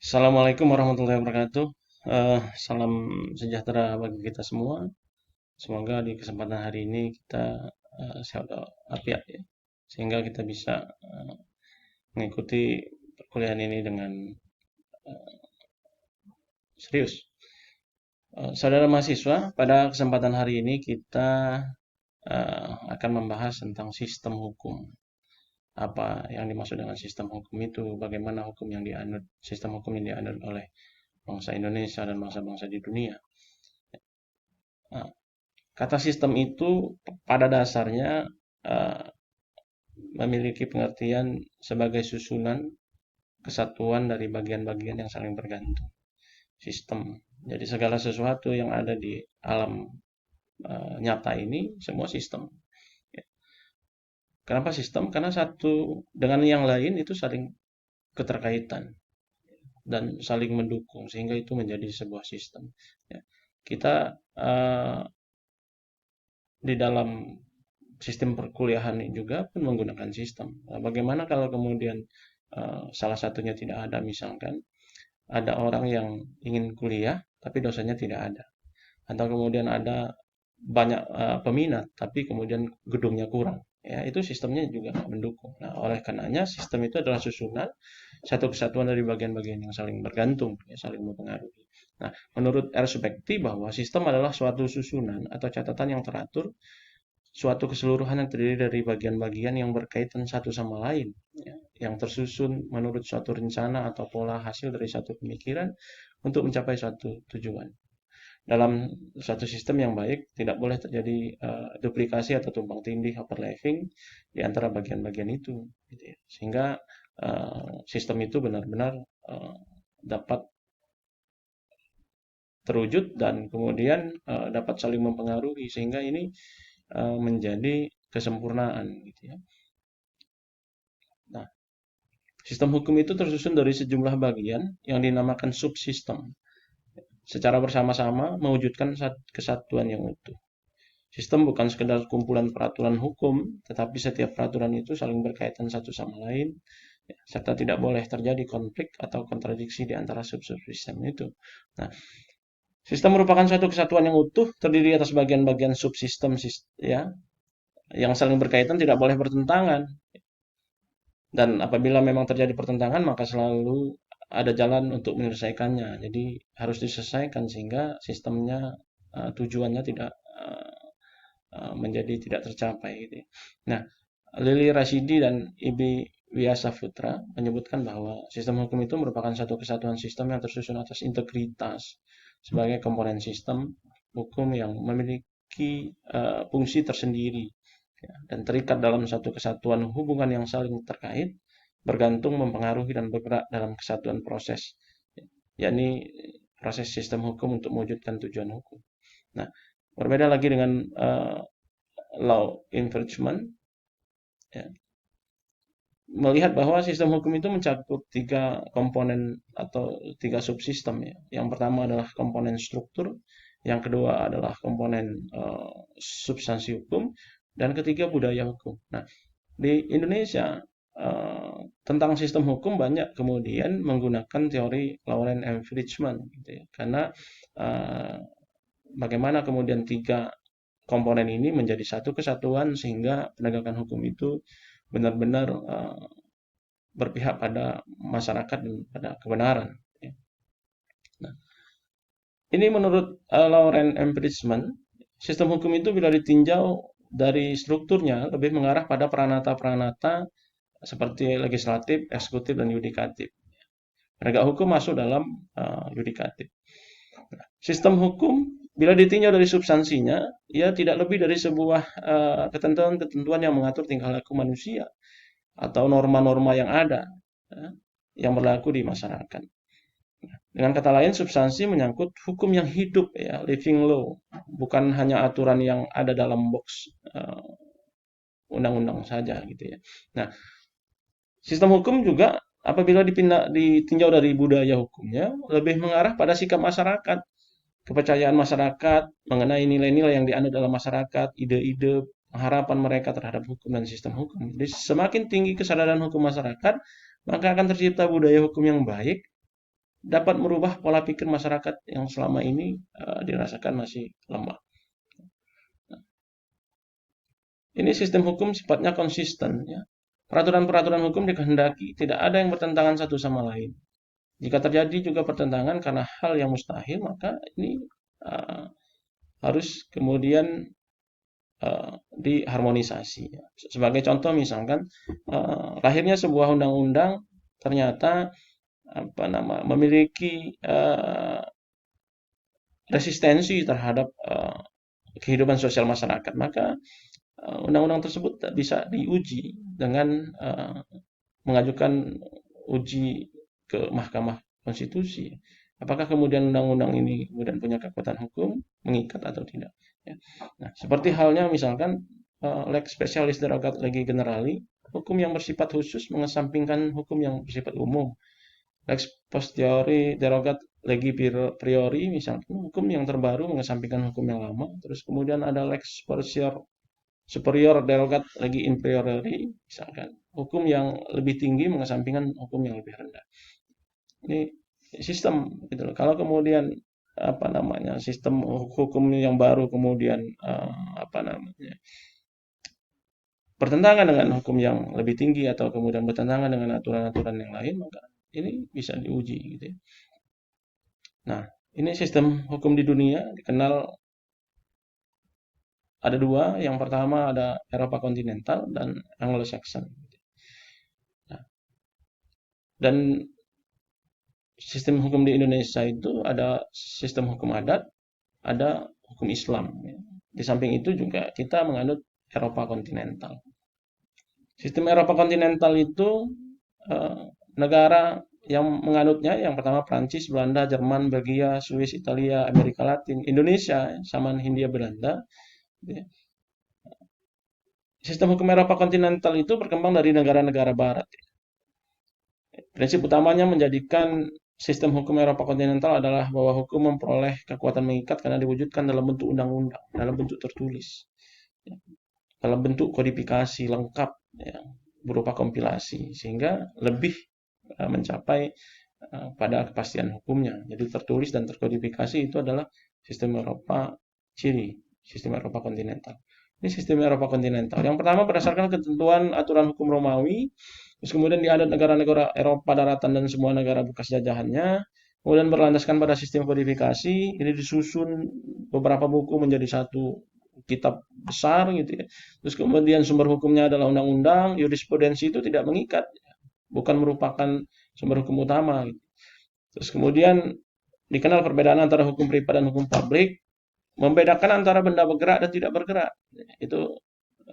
Assalamualaikum warahmatullahi wabarakatuh. Salam sejahtera bagi kita semua. Semoga di kesempatan hari ini kita sehat walafiat ya, sehingga kita bisa mengikuti perkuliahan ini dengan serius. Saudara mahasiswa, pada kesempatan hari ini kita akan membahas tentang sistem hukum. Apa yang dimaksud dengan sistem hukum itu? Bagaimana hukum yang dianut, sistem hukum yang dianut oleh bangsa Indonesia dan bangsa-bangsa di dunia. Nah, kata sistem itu pada dasarnya eh, memiliki pengertian sebagai susunan kesatuan dari bagian-bagian yang saling bergantung. Sistem. Jadi segala sesuatu yang ada di alam nyata ini semua sistem. Ya. Kenapa sistem? Karena satu dengan yang lain itu saling keterkaitan dan saling mendukung sehingga itu menjadi sebuah sistem. Ya. Kita di dalam sistem perkuliahan juga pun menggunakan sistem. Nah, bagaimana kalau kemudian salah satunya tidak ada, misalkan ada orang yang ingin kuliah tapi dosanya tidak ada, atau kemudian ada banyak peminat tapi kemudian gedungnya kurang, ya itu sistemnya juga mendukung. Nah, oleh karenanya sistem itu adalah susunan satu kesatuan dari bagian-bagian yang saling bergantung, ya, saling mempengaruhi. Nah, menurut Ersubekti bahwa sistem adalah suatu susunan atau catatan yang teratur suatu keseluruhan yang terdiri dari bagian-bagian yang berkaitan satu sama lain, ya, yang tersusun menurut suatu rencana atau pola hasil dari satu pemikiran untuk mencapai suatu tujuan. Dalam suatu sistem yang baik, tidak boleh terjadi duplikasi atau tumpang tindih overlapping di antara bagian-bagian itu, gitu ya. Sehingga sistem itu benar-benar dapat terwujud dan kemudian dapat saling mempengaruhi sehingga ini menjadi kesempurnaan gitu ya. Nah, sistem hukum itu tersusun dari sejumlah bagian yang dinamakan subsistem. Secara bersama-sama mewujudkan kesatuan yang utuh. Sistem bukan sekedar kumpulan peraturan hukum, tetapi setiap peraturan itu saling berkaitan satu sama lain, ya, serta tidak boleh terjadi konflik atau kontradiksi di antara subsistem itu. Nah, sistem merupakan suatu kesatuan yang utuh, terdiri atas bagian-bagian subsistem, ya, yang saling berkaitan tidak boleh bertentangan. Dan apabila memang terjadi pertentangan, maka selalu ada jalan untuk menyelesaikannya. Jadi harus diselesaikan sehingga sistemnya tujuannya tidak menjadi tidak tercapai. Gitu ya. Nah, Lili Rashidi dan Ibi Wyasa Putra menyebutkan bahwa sistem hukum itu merupakan satu kesatuan sistem yang tersusun atas integritas sebagai komponen sistem hukum yang memiliki fungsi tersendiri, ya, dan terikat dalam satu kesatuan hubungan yang saling terkait, bergantung, mempengaruhi, dan bergerak dalam kesatuan proses, yakni proses sistem hukum untuk mewujudkan tujuan hukum. Nah, berbeda lagi dengan law enforcement, ya, melihat bahwa sistem hukum itu mencakup tiga komponen atau tiga subsistem. Ya. Yang pertama adalah komponen struktur, yang kedua adalah komponen substansi hukum, dan ketiga budaya hukum. Nah, di Indonesia tentang sistem hukum banyak kemudian menggunakan teori Laurent and Friedman, gitu ya. Karena uh, bagaimana kemudian tiga komponen ini menjadi satu kesatuan sehingga penegakan hukum itu benar-benar berpihak pada masyarakat dan pada kebenaran. Ya. Nah, ini menurut Laurent and Friedman, sistem hukum itu bila ditinjau dari strukturnya lebih mengarah pada peranata-peranata seperti legislatif, eksekutif, dan yudikatif. Penegak hukum masuk dalam yudikatif. Sistem hukum bila ditinjau dari substansinya, ia tidak lebih dari sebuah ketentuan-ketentuan yang mengatur tingkah laku manusia atau norma-norma yang ada, ya, yang berlaku di masyarakat. Dengan kata lain, substansi menyangkut hukum yang hidup, ya, living law, bukan hanya aturan yang ada dalam box undang-undang saja, gitu ya. Nah, sistem hukum juga apabila ditinjau dari budaya hukumnya, lebih mengarah pada sikap masyarakat, kepercayaan masyarakat mengenai nilai-nilai yang dianut dalam masyarakat, ide-ide, harapan mereka terhadap hukum dan sistem hukum. Jadi semakin tinggi kesadaran hukum masyarakat, maka akan tercipta budaya hukum yang baik dapat merubah pola pikir masyarakat yang selama ini dirasakan masih lemah. Ini sistem hukum sifatnya konsisten, ya. Peraturan-peraturan hukum dikehendaki tidak ada yang bertentangan satu sama lain. Jika terjadi juga pertentangan karena hal yang mustahil, maka ini uh, harus kemudian diharmonisasi. Sebagai contoh misalkan lahirnya sebuah undang-undang ternyata memiliki resistensi terhadap kehidupan sosial masyarakat, maka undang-undang tersebut bisa diuji dengan mengajukan uji ke Mahkamah Konstitusi. Apakah kemudian undang-undang ini kemudian punya kekuatan hukum, mengikat atau tidak? Ya. Nah, seperti halnya misalkan lex specialis derogat legi generali, hukum yang bersifat khusus mengesampingkan hukum yang bersifat umum. Lex posteriori derogat legi priori, misalkan hukum yang terbaru mengesampingkan hukum yang lama. Terus kemudian ada lex superior derogat legi inferiori, misalkan hukum yang lebih tinggi mengesampingkan hukum yang lebih rendah. Ini sistem gitu loh. Kalau kemudian sistem hukum yang baru kemudian bertentangan dengan hukum yang lebih tinggi atau kemudian bertentangan dengan aturan-aturan yang lain, maka ini bisa diuji gitu ya. Nah, ini sistem hukum di dunia dikenal ada dua. Yang pertama ada Eropa kontinental dan Anglo-Saxon. Nah, dan sistem hukum di Indonesia itu ada sistem hukum adat, ada hukum Islam. Di samping itu juga kita menganut Eropa kontinental. Sistem Eropa kontinental itu negara yang menganutnya yang pertama Prancis, Belanda, Jerman, Belgia, Swiss, Italia, Amerika Latin, Indonesia, sama Hindia Belanda. Sistem hukum Eropa kontinental itu berkembang dari negara-negara barat. Prinsip utamanya menjadikan sistem hukum Eropa kontinental adalah bahwa hukum memperoleh kekuatan mengikat karena diwujudkan dalam bentuk undang-undang, dalam bentuk tertulis, dalam bentuk kodifikasi lengkap, ya, berupa kompilasi, sehingga lebih mencapai pada kepastian hukumnya. Jadi tertulis dan terkodifikasi itu adalah sistem Eropa sistem Eropa kontinental. Ini sistem Eropa kontinental. Yang pertama berdasarkan ketentuan aturan hukum Romawi, terus kemudian diadat negara-negara Eropa daratan dan semua negara bekas jajahannya, kemudian berlandaskan pada sistem kodifikasi, ini disusun beberapa buku menjadi satu kitab besar gitu ya. Terus kemudian sumber hukumnya adalah undang-undang, jurisprudensi itu tidak mengikat, bukan merupakan sumber hukum utama gitu. Terus kemudian dikenal perbedaan antara hukum privat dan hukum publik, membedakan antara benda bergerak dan tidak bergerak. Itu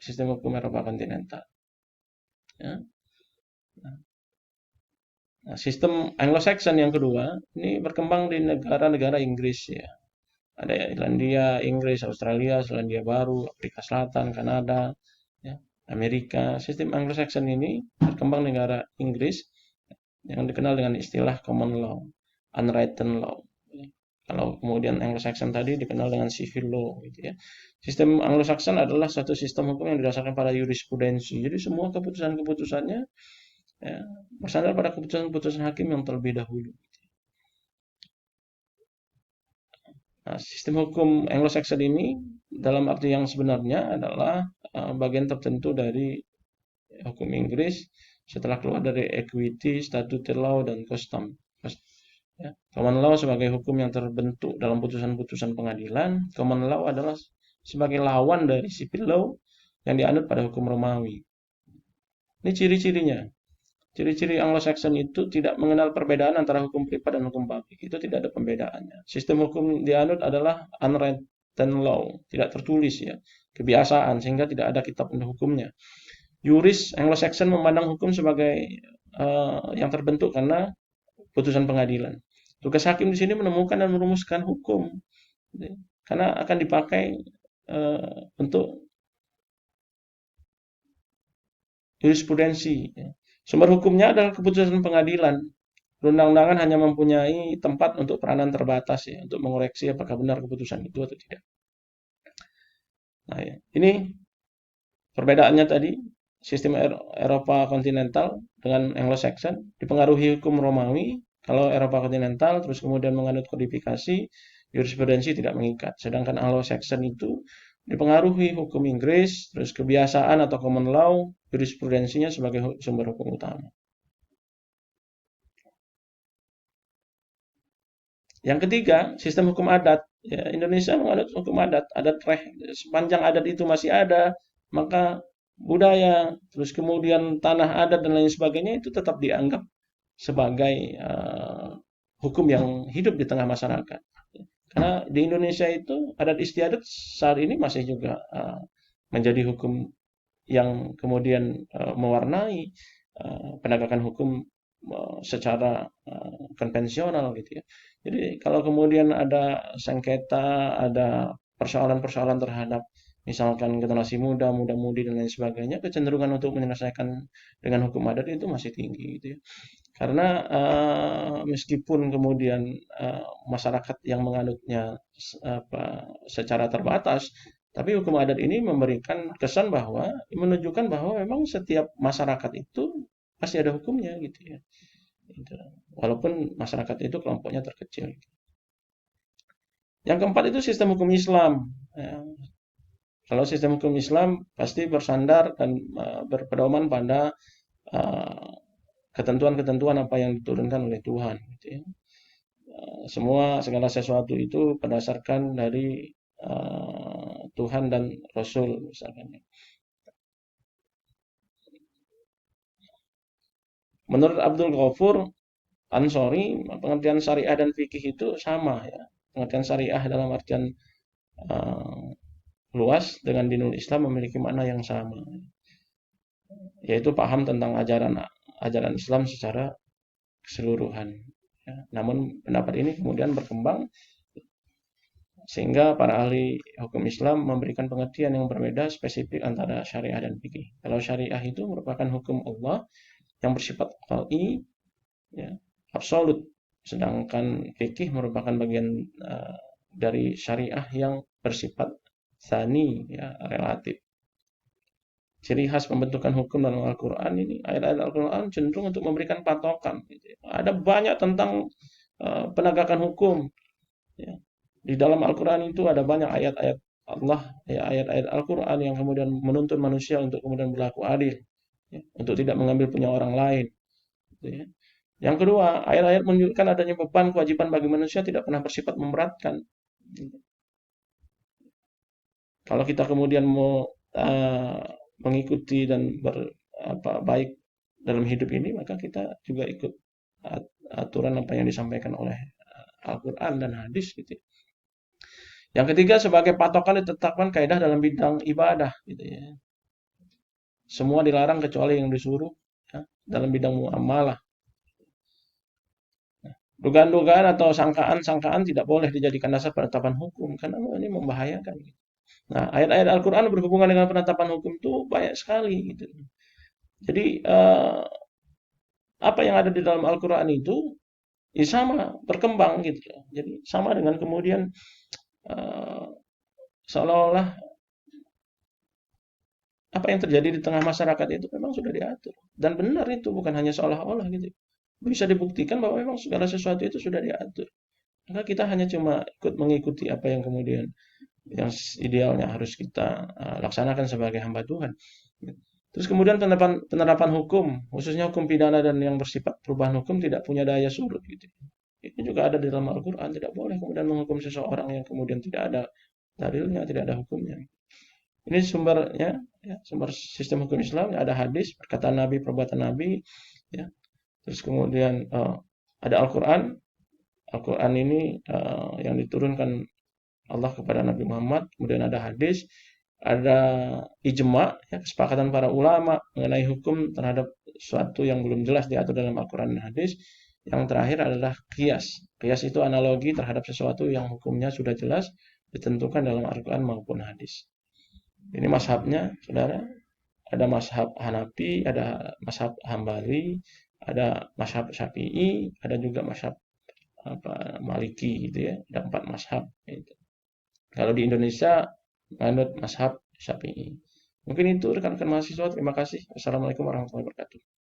sistem hukum Eropa kontinental. Ya. Nah, sistem Anglo-Saxon yang kedua, ini berkembang di negara-negara Inggris ya. Ada Irlandia, Inggris, Australia, Selandia Baru, Afrika Selatan, Kanada, ya, Amerika. Sistem Anglo-Saxon ini berkembang di negara Inggris yang dikenal dengan istilah common law, unwritten law. Kalau kemudian Anglo-Saxon tadi dikenal dengan civil law gitu ya. Sistem Anglo-Saxon adalah suatu sistem hukum yang didasarkan pada jurisprudensi. Jadi semua keputusan-keputusannya ya, bersandar pada keputusan-keputusan hakim yang terlebih dahulu. Nah, sistem hukum Anglo-Saxon ini dalam arti yang sebenarnya adalah bagian tertentu dari hukum Inggris setelah keluar dari equity, statutory law, dan custom. Ya. Common law sebagai hukum yang terbentuk dalam putusan-putusan pengadilan. Common law adalah sebagai lawan dari civil law yang dianut pada hukum Romawi. Ini ciri-cirinya. Ciri-ciri Anglo-Saxon itu tidak mengenal perbedaan antara hukum privat dan hukum publik. Itu tidak ada pembedaannya. Sistem hukum dianut adalah unwritten law, tidak tertulis ya, kebiasaan sehingga tidak ada kitab untuk hukumnya. Juris Anglo-Saxon memandang hukum sebagai yang terbentuk karena putusan pengadilan. Tugas hakim di sini menemukan dan merumuskan hukum, karena akan dipakai untuk jurisprudensi. Sumber hukumnya adalah keputusan pengadilan. Perundang-undangan hanya mempunyai tempat untuk peranan terbatas ya, untuk mengoreksi apakah benar keputusan itu atau tidak. Nah, ya. Ini perbedaannya tadi. Sistem Eropa kontinental dengan Anglo-Saxon dipengaruhi hukum Romawi. Kalau Eropa kontinental terus kemudian menganut kodifikasi, jurisprudensi tidak mengikat. Sedangkan Anglo-Saxon itu dipengaruhi hukum Inggris, terus kebiasaan atau common law, jurisprudensinya sebagai sumber hukum utama. Yang ketiga, sistem hukum adat. Ya, Indonesia menganut hukum adat, sepanjang adat itu masih ada, maka budaya, terus kemudian tanah adat dan lain sebagainya itu tetap dianggap sebagai hukum yang hidup di tengah masyarakat. Karena di Indonesia itu adat istiadat saat ini masih juga menjadi hukum yang kemudian mewarnai penegakan hukum secara konvensional gitu ya. Jadi kalau kemudian ada sengketa, ada persoalan-persoalan terhadap misalkan generasi muda, muda-mudi dan lain sebagainya, kecenderungan untuk menyelesaikan dengan hukum adat itu masih tinggi gitu ya. Karena meskipun kemudian masyarakat yang menganutnya secara terbatas, tapi hukum adat ini memberikan kesan bahwa menunjukkan bahwa memang setiap masyarakat itu pasti ada hukumnya gitu ya. Gitu. Walaupun masyarakat itu kelompoknya terkecil. Yang keempat itu sistem hukum Islam. Ya. Kalau sistem hukum Islam pasti bersandar dan berpedoman pada ketentuan-ketentuan apa yang diturunkan oleh Tuhan. Gitu ya. Segala sesuatu itu berdasarkan dari Tuhan dan Rasul misalkan. Menurut Abdul Ghafur Ansori, pengertian syariah dan fikih itu sama ya. Pengertian syariah dalam artian luas dengan dinul Islam memiliki makna yang sama, yaitu paham tentang ajaran Islam secara keseluruhan. Ya. Namun pendapat ini kemudian berkembang sehingga para ahli hukum Islam memberikan pengertian yang berbeda spesifik antara syariah dan fikih. Kalau syariah itu merupakan hukum Allah yang bersifat qat'i, ya, absolut, sedangkan fikih merupakan bagian dari syariah yang bersifat tsani, ya, relatif. Ciri khas pembentukan hukum dalam Al-Quran ini, ayat-ayat Al-Quran cenderung untuk memberikan patokan. Gitu. Ada banyak tentang penegakan hukum. Ya. Di dalam Al-Quran itu ada banyak ayat-ayat Allah, ya, ayat-ayat Al-Quran yang kemudian menuntun manusia untuk kemudian berlaku adil, ya, untuk tidak mengambil punya orang lain. Gitu ya. Yang kedua, ayat-ayat menunjukkan adanya beban kewajiban bagi manusia tidak pernah bersifat memberatkan. Kalau kita kemudian mau mengikuti dan baik dalam hidup ini, maka kita juga ikut aturan apa yang disampaikan oleh Al-Quran dan hadis gitu. Yang ketiga, sebagai patokan ditetapkan kaidah dalam bidang ibadah gitu ya. Semua dilarang kecuali yang disuruh, ya, dalam bidang muamalah. Dugaan-dugaan atau sangkaan-sangkaan tidak boleh dijadikan dasar penetapan hukum karena ini membahayakan. Nah, ayat-ayat Al-Quran berhubungan dengan penetapan hukum itu banyak sekali gitu. Jadi apa yang ada di dalam Al-Quran itu ya sama berkembang gitu. Jadi sama dengan kemudian seolah-olah apa yang terjadi di tengah masyarakat itu memang sudah diatur dan benar itu bukan hanya seolah-olah gitu. Bisa dibuktikan bahwa memang segala sesuatu itu sudah diatur. Maka kita hanya cuma ikut mengikuti apa yang kemudian yang idealnya harus kita laksanakan sebagai hamba Tuhan. Terus kemudian penerapan hukum, khususnya hukum pidana dan yang bersifat perubahan hukum tidak punya daya surut gitu. Ini juga ada di dalam Al-Quran, tidak boleh kemudian menghukum seseorang yang kemudian tidak ada dalilnya, tidak ada hukumnya. Ini sumbernya, ya, sumber sistem hukum Islam, ada hadis, perkataan Nabi, perbuatan Nabi, ya. Terus kemudian ada Al-Quran. Al-Quran ini yang diturunkan Allah kepada Nabi Muhammad, kemudian ada hadis, ada ijma, ya, kesepakatan para ulama mengenai hukum terhadap sesuatu yang belum jelas diatur dalam Al-Quran dan hadis. Yang terakhir adalah qiyas. Qiyas itu analogi terhadap sesuatu yang hukumnya sudah jelas ditentukan dalam Al-Quran maupun hadis. Ini mazhabnya, saudara. Ada mazhab Hanafi, ada mazhab Hambali, ada mazhab Syafi'i, ada juga mazhab Maliki gitu ya. Ada 4 mazhab gitu. Kalau di Indonesia menganut mazhab Syafi'i. Mungkin itu rekan-rekan mahasiswa. Terima kasih. Assalamualaikum warahmatullahi wabarakatuh.